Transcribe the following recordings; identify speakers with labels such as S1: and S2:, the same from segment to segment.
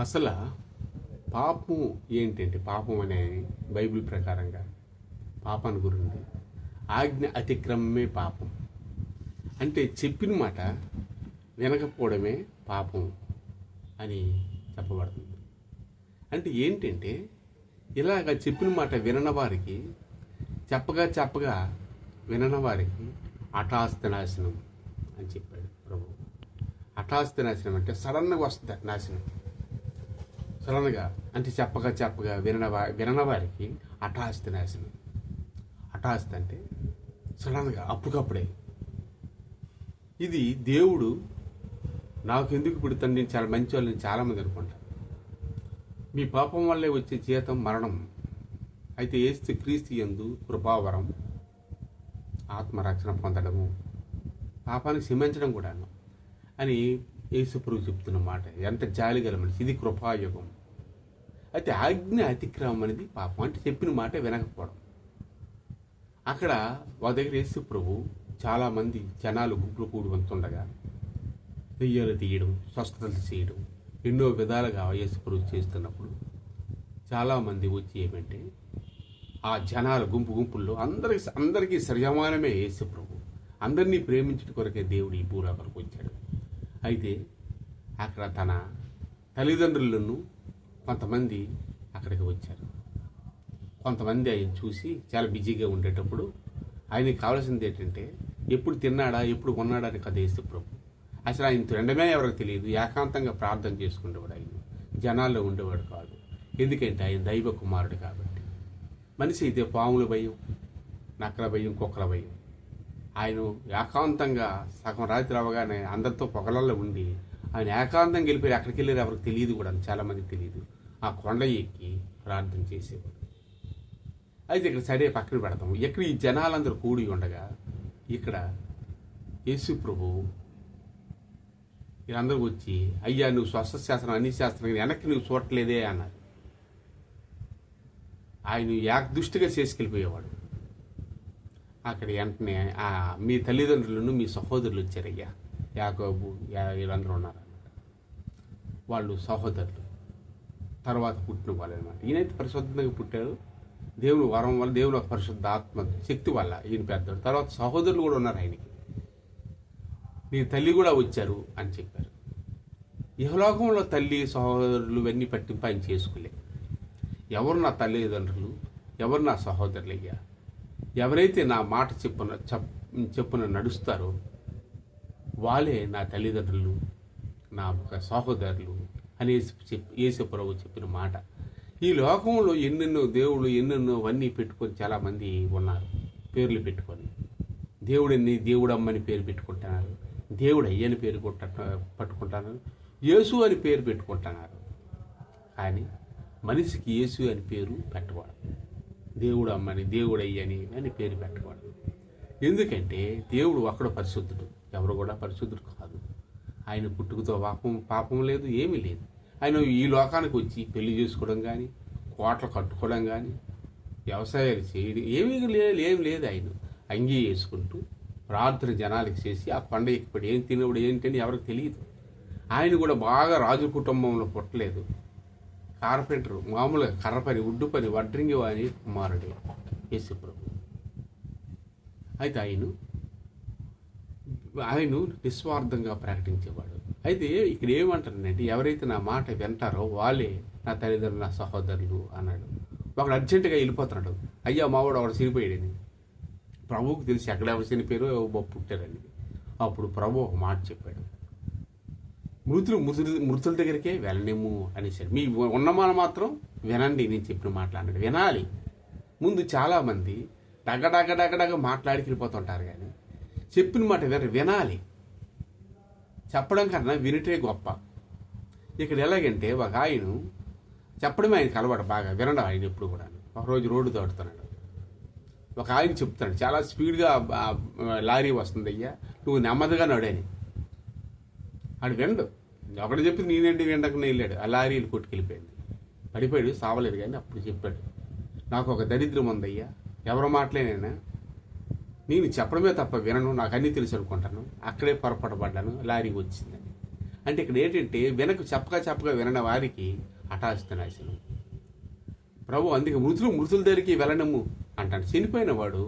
S1: అసలు పాపం ఏంటంటే పాపం అనే బైబిల్ ప్రకారంగా పాపాన్ని గురించి ఆజ్ఞ అతిక్రమమే పాపం. అంటే చెప్పిన మాట వినకపోవడమే పాపం అని చెప్పబడుతుంది. అంటే ఏంటంటే ఇలాగ చెప్పిన మాట వినని వారికి చెప్పగా వినని వారికి హఠాస్తు నాశనం అని చెప్పాడు ప్రభు. హఠాస్తు నాశనం అంటే సడన్గా వస్తుంది నాశనం. సడన్గా అంటే చెప్పగా వినని వారికి హఠాస్తు నాశనం. హఠాస్తు అంటే సడన్గా అప్పటికప్పుడే. ఇది దేవుడు నాకు ఎందుకు పుడుతుంది, నేను చాలా మంచి వాళ్ళని చాలామంది అనుకుంటాను. మీ పాపం వల్లే వచ్చే జీతం మరణం. అయితే క్రీస్తు యందు కృపావరం ఆత్మరక్షణ పొందడము, పాపాన్ని క్షమించడం కూడాను అని యేసు ప్రభు చెప్తున్న మాట. ఎంత జాలిగల మనిషి, ఇది కృపాయుగం. అయితే ఆజ్ఞ అతిక్రమం అనేది పాపం. అంటే చెప్పిన మాట వినకపోవడం. అక్కడ వాళ్ళ దగ్గర యేసు ప్రభు చాలామంది జనాలు గుంపులు కూడి ఉంటుండగా దెయ్యాలు తీయడం, స్వస్థతలు చేయడం, ఎన్నో విధాలుగా యేసు ప్రభు చేస్తున్నప్పుడు చాలామంది వచ్చి ఏమంటే ఆ జనాల గుంపుల్లో అందరికీ సరిసమానమే యేసు ప్రభు. అందరినీ ప్రేమించడం కొరకే దేవుడు ఈ భూలోకానికి వచ్చాడు. అయితే అక్కడ తన తల్లిదండ్రులను కొంతమంది అక్కడికి వచ్చారు. కొంతమంది ఆయన చూసి చాలా బిజీగా ఉండేటప్పుడు ఆయనకి కావాల్సింది ఏంటంటే ఎప్పుడు తిన్నాడా ఎప్పుడు ఉన్నాడా అని కదా యేసు ప్రభు. అసలు ఆయన తినడమే ఎవరికి తెలియదు. ఏకాంతంగా ప్రార్థన చేసుకునేవాడు. ఆయన జనాల్లో ఉండేవాడు కాదు. ఎందుకంటే ఆయన దైవ కుమారుడు కాబట్టి. మనిషి అయితే పాముల భయం, నక్కల భయం, కుక్కల భయం. ఆయన ఏకాంతంగా సగం రాత్రి అవగానే అందరితో పొగలల్లో ఉండి ఆయన ఏకాంతంగా వెళ్ళిపోయి ఎక్కడికి వెళ్ళారు ఎవరికి తెలియదు కూడా, చాలామందికి తెలియదు. ఆ కొండ ఎక్కి ప్రార్థన చేసేవాడు. అయితే ఇక్కడ సరే పక్కన పెడతాం. ఇక్కడ ఈ జనాలందరూ కూడి ఉండగా ఇక్కడ యేసు ప్రభు వీళ్ళందరూ వచ్చి, అయ్యా నువ్వు స్వస్థ శాస్త్రం అన్ని శాస్త్రం వెనక్కి నువ్వు చూడట్లేదే అన్నారు. ఆయన ఏకదృష్టిగా చేసుకెళ్ళిపోయేవాడు. అక్కడ వెంటనే మీ తల్లిదండ్రులను మీ సహోదరులు వచ్చారయ్యా, యాకోబు వీళ్ళందరూ ఉన్నారన్నమాట. వాళ్ళు సహోదరులు తర్వాత పుట్టిన వాళ్ళు అనమాట. ఈయనైతే పరిశుద్ధంగా పుట్టారు. దేవుని వరం వల్ల, దేవుని ఒక పరిశుద్ధ ఆత్మ శక్తి వల్ల ఈయన పెద్దాడు. తర్వాత సహోదరులు కూడా ఉన్నారు ఆయనకి. నీ తల్లి కూడా వచ్చారు అని చెప్పారు. ఇహలోకంలో తల్లి సహోదరులు ఇవన్నీ పట్టింపు ఆయన చేసుకోలే. ఎవరు నా తల్లిదండ్రులు, ఎవరు నా సహోదరులు అయ్యా, ఎవరైతే నా మాట చెప్పున నడుస్తారో వాళ్ళే నా తల్లిదండ్రులు, నా సహోదరులు అని యేసు ప్రభు చెప్పిన మాట. ఈ లోకంలో ఎన్నెన్నో దేవుళ్ళు ఎన్నెన్నో అవన్నీ పెట్టుకొని చాలామంది ఉన్నారు. పేర్లు పెట్టుకొని దేవుడమ్మని పేరు పెట్టుకుంటున్నారు, దేవుడు అయ్యని పేరు పట్టుకుంటున్నారు, యేసు అని పేరు పెట్టుకుంటున్నారు. కానీ మనిషికి యేసు అని పేరు పెట్టకూడదు, దేవుడు అమ్మని, దేవుడు అయ్యని అని పేరు పెట్టకూడదు. ఎందుకంటే దేవుడు ఒక్కడు పరిశుద్ధుడు, ఎవరు కూడా పరిశుద్ధుడు కాదు. ఆయన పుట్టుకతో పాపం లేదు, ఏమీ లేదు. ఆయన ఈ లోకానికి వచ్చి పెళ్లి చేసుకోవడం కానీ, కోటలు కట్టుకోవడం కానీ, వ్యవసాయాలు చేయడం ఏమీ లేదు. ఆయన అంగీ వేసుకుంటూ ప్రార్థన జనాలకి చేసి ఆ కొండ ఎక్కిపడి ఏం తినప్పుడు ఏంటని ఎవరికి తెలియదు. ఆయన కూడా బాగా రాజు కుటుంబంలో పుట్టలేదు. కార్పెంటరు, మామూలుగా కర్ర పని, ఉడ్డు పని, వడ్రింగి వాని కుమారుడే యేసు ప్రభు. అయితే ఆయన నిస్వార్థంగా ప్రకటించేవాడు. అయితే ఇక్కడ ఏమంటారంటే ఎవరైతే నా మాట వింటారో వాళ్ళే నా తల్లిదండ్రులు, నా సహోదరులు అన్నాడు. ఒకడు అర్జెంటుగా వెళ్ళిపోతున్నాడు, అయ్యా మావాడు ఒకడు చనిపోయాడని. ప్రభువుకు తెలిసి ఎక్కడ ఎవరు చనిపోయారో పుట్టారని. అప్పుడు ప్రభు ఒక మాట చెప్పాడు, మృతుల దగ్గరికే వెళ్ళనేము అనేసాడు. మీ ఉన్నమాన మాత్రం వినండి, నేను చెప్పిన మాటలు అన్నాడు. వినాలి. ముందు చాలామంది డగ మాట్లాడికి వెళ్ళిపోతుంటారు, కానీ చెప్పిన మాట వినాలి. చెప్పడం కన్నా వినటే గొప్ప. ఇక్కడ ఎలాగంటే ఒక ఆయన చెప్పడమే ఆయనకు అలవాటు, బాగా వినడం ఆయన ఎప్పుడు కూడా. ఒకరోజు రోడ్డు దాటుతున్నాడు, ఒక ఆయన చెప్తున్నాడు, చాలా స్పీడ్గా లారీ వస్తుంది, అయ్యా నువ్వు నెమ్మదిగా నడని. ఆడు వినడు. ఒకటి చెప్పింది నేనేంటి వినకుండా వెళ్ళాడు. ఆ లారీలు కొట్టుకెళ్ళిపోయింది, పడిపోయాడు, సావలేదు. కానీ అప్పుడు చెప్పాడు, నాకు ఒక దరిద్రం ఉందయ్యా, ఎవరి మాటలేనైనా నేను చెప్పడమే తప్ప వినను, నాకు అన్నీ తెలుసు అనుకుంటాను. అక్కడే పొరపాటు పడ్డాను, లారీ వచ్చిందని. అంటే ఇక్కడ ఏంటంటే చెప్పగా వినని వారికి హఠాస్తు నాశనం. ప్రభు అందుకే మృతుల దగ్గరికి వెళ్ళనము అంటాడు. చనిపోయిన వాడు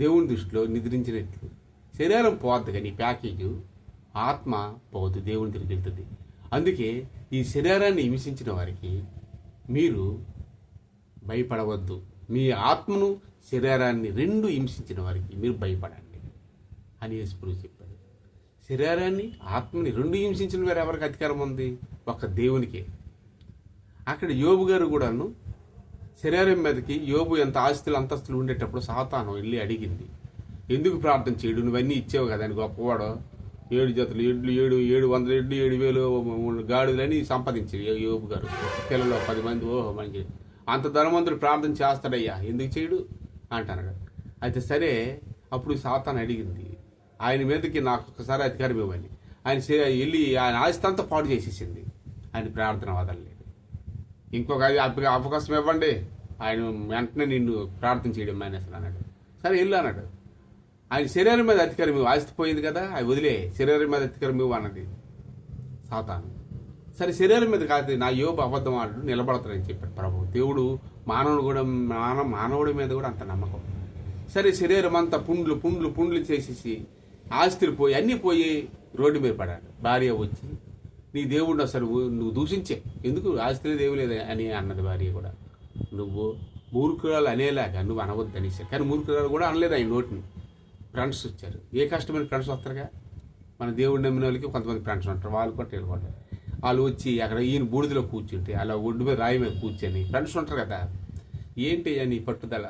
S1: దేవుని దృష్టిలో నిద్రించినట్లు. శరీరం పోద్ది కానీ ప్యాకేజు, ఆత్మ పోదు, దేవుని దగ్గరికి వెళ్తుంది. అందుకే ఈ శరీరాన్ని హింసించిన వారికి మీరు భయపడవద్దు. మీ ఆత్మను శరీరాన్ని రెండు హింసించిన వారికి మీరు భయపడండి అని యేసుప్రభు చెప్పాడు. శరీరాన్ని ఆత్మని రెండు హింసించిన వారు ఎవరికి అధికారం ఉంది? ఒక దేవునికే. అక్కడ యోబు గారు కూడాను శరీరం మీదకి యోబు ఎంత ఆస్తులు అంతస్తులు ఉండేటప్పుడు సాతాను వెళ్ళి అడిగింది, ఎందుకు ప్రార్థన చేయడు, నువ్వన్నీ ఇచ్చావు కదా అని, గొప్పవాడు 7 జతలు ఎడ్లు 700 ఎడ్లు 7,000 గాడిదని సంపాదించి యోబు గారు, పిల్లలు 10 మంది, ఓహో మంచి అంత ధనవంతుడు ప్రార్థన చేస్తాడయ్యా, ఎందుకు చేయడు అంటాడు. అయితే సరే, అప్పుడు సాతాను అడిగింది ఆయన మీదకి నాకు ఒకసారి అధికారం ఇవ్వని. ఆయన వెళ్ళి ఆయన ఆస్తి అంతా పాడు చేసేసింది. ఆయన ప్రార్థన వదలలేదు. ఇంకొక అవకాశం ఇవ్వండి, ఆయన వెంటనే నిన్ను ప్రార్థన చేయడం మానేస్తాను అన్నాడు. సరే వెళ్ళు అన్నాడు. ఆయన శరీరం మీద అధికారం ఇవ్వు, ఆస్తి పోయింది కదా అది వదిలే, శరీరం మీద అధికారం ఇవ్వు అన్నది సాతాను. సరే శరీరం మీద కాదు, నా యోబు అబద్ధం ఆడు నిలబడతాడని చెప్పాడు ప్రభు. దేవుడు మానవుడి మీద కూడా అంత నమ్మకం. సరే శరీరం అంతా పుండ్లు చేసేసి ఆస్తులు పోయి అన్నీ పోయి రోడ్డు మీద పడాడు. భార్య వచ్చి, నీ దేవుడు అసలు నువ్వు దూషించే, ఎందుకు ఆస్తిలో దేవులేదు అని అన్నది భార్య కూడా. నువ్వు మూర్ఖురాలు అనేలాగా నువ్వు అనవద్దు అనేసి. కానీ మూర్ఖురాలు కూడా అనలేదు ఆయన నోటిని. ఫ్రెండ్స్ వచ్చారు, ఏ కష్టమైన ఫ్రెండ్స్ వస్తారుగా, మన దేవుడు నమ్మిన వాళ్ళకి కొంతమంది ఫ్రెండ్స్ ఉంటారు, వాళ్ళు కూడా వెళ్ళుకుంటారు. వాళ్ళు వచ్చి అక్కడ ఈయన బూడిదలో కూర్చుంటే అలా ఒడ్డు మీద రాయి మీద కూర్చొని ఫ్రెండ్స్ ఉంటారు కదా, ఏంటి అని పట్టుదల,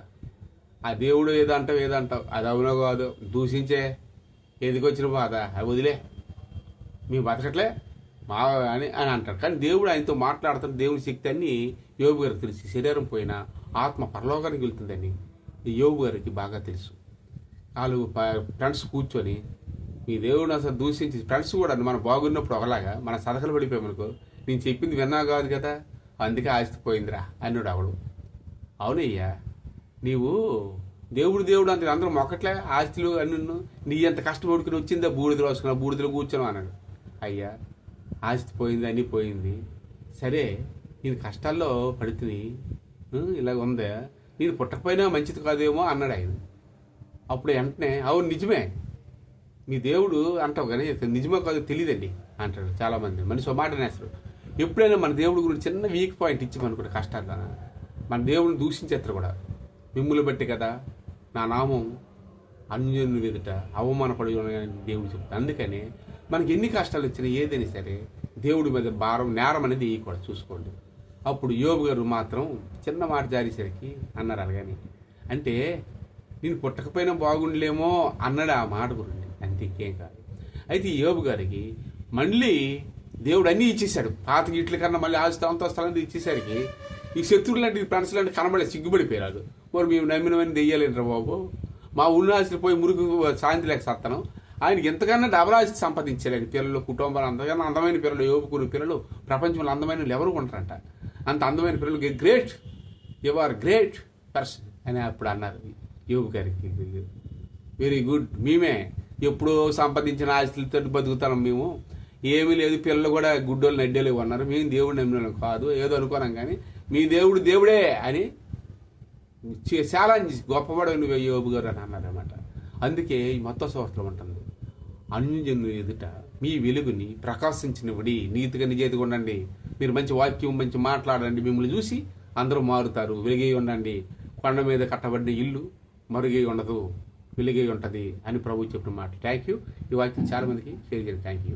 S1: ఆ దేవుడు ఏదంటావు అది అవునో కాదు, దూషించే ఎదిగొచ్చిన బాధ అది వదిలే, మేము బతకట్లే మా అని అంటారు. కానీ దేవుడు ఆయనతో మాట్లాడుతున్న దేవుని శక్తి అన్ని యోబు గారికి తెలుసు. శరీరం పోయినా ఆత్మ పరలోకానికి వెళ్తుందని యోబు గారికి బాగా తెలుసు. వాళ్ళు ఫ్రెండ్స్ కూర్చొని మీ దేవుడు అసలు దూషించి, ఫ్రెండ్స్ కూడా మనం బాగున్నప్పుడు ఒకలాగా మన సలహలు పడిపోయామనుకో, నేను చెప్పింది విన్నా కాదు కదా అందుకే ఆస్తిపోయిందిరా అన్నాడు అవడు. అవునయ్యా, నీవు దేవుడు అంత అందరూ మొక్కట్లే ఆస్తులు అన్ను, నీ ఎంత కష్టపడుకుని వచ్చిందా బూడిదలో వస్తున్నా, బూడిదలో కూర్చోను అన్నాడు. అయ్యా ఆస్తి పోయింది, అన్నీ పోయింది, సరే నేను కష్టాల్లో పడుతుంది, ఇలాగ ఉందా, నేను పుట్టకపోయినా మంచిది కాదేమో అన్నాడు ఆయన. అప్పుడు వెంటనే అవును నిజమే, మీ దేవుడు అంటావు కానీ నిజమో కాదో తెలియదండి అంటాడు. చాలామంది మనిషి మాట నేస్తారు. ఎప్పుడైనా మన దేవుడి గురించి చిన్న వీక్ పాయింట్ ఇచ్చామనుకుంటే కష్టాలు, మన దేవుడిని దూషించేస్తారు కూడా. మిమ్ములు బట్టి కదా నా నామం అన్యుని ఎదుట అవమానపడి దేవుడు చెప్తాడు. అందుకని మనకి ఎన్ని కష్టాలు వచ్చినా ఏదైనా సరే దేవుడి మీద భారం నేరం అనేది వేయకూడదు, చూసుకోండి. అప్పుడు యోబు గారు మాత్రం చిన్న మాట జారేసరికి అన్నారు అలాగని, అంటే నేను పుట్టకపోయినా బాగుండలేమో అన్నాడు ఆ మాట గురించి, అంతే ఇంకేం కాదు. అయితే ఈ యోబు గారికి మళ్ళీ దేవుడు అన్నీ ఇచ్చేశాడు, పాత గీట్ల కన్నా మళ్ళీ అంతస్తులంతా ఇచ్చేసరికి ఈ శత్రువులు లాంటి ఫ్రెండ్స్ లాంటి కనబడే సిగ్గుపడిపోయారు. మరి మేము నమ్మినవని దెయ్యాలేంట్రా బాబు, మా ఊళ్ళో ఆస్తులు పోయి మురుగు శాంతి లేక సత్తాను, ఆయనకి ఎంతకన్నా డబల్ ఆస్తి సంపాదించాడు. ఆయన పిల్లలు, కుటుంబాలు, అంతకన్నా అందమైన పిల్లలు, యోబుకుని పిల్లలు ప్రపంచంలో అందమైన ఎవరు ఉంటారంట. అంత అందమైన పిల్లలు, great, you are great person అని అప్పుడు అన్నారు యోబు గారికి. వెరీ గుడ్, మేమే ఎప్పుడో సంపాదించిన ఆస్తులతో బతుకుతాం, మేము ఏమీ లేదు, పిల్లలు కూడా గుడ్డోళ్ళు నడ్డేలు ఉన్నారు, మేము దేవుడు నమ్మిన కాదు ఏదో అనుకోనాం, కానీ మీ దేవుడు దేవుడే అని చాలా గొప్పవాడు నువ్వు యోబు గారు అని అన్నారన్నమాట. అందుకే ఈ మొత్తం సంవత్సరం ఉంటుంది, అన్యజనుల ఎదుట మీ వెలుగుని ప్రకాశించినవిడి, నీతిగా నిజేదిగా ఉండండి, మీరు మంచి వాక్యం మంచి మాట్లాడండి, మిమ్మల్ని చూసి అందరూ మారుతారు, వెలుగై ఉండండి, కొండ మీద కట్టబడిన ఇల్లు మరుగై ఉండదు, వెలుగై ఉంటుంది అని ప్రభు చెప్పిన మాట. Thank you. ఈ వాక్యం చాలా మందికి షేర్ చేయండి. Thank you.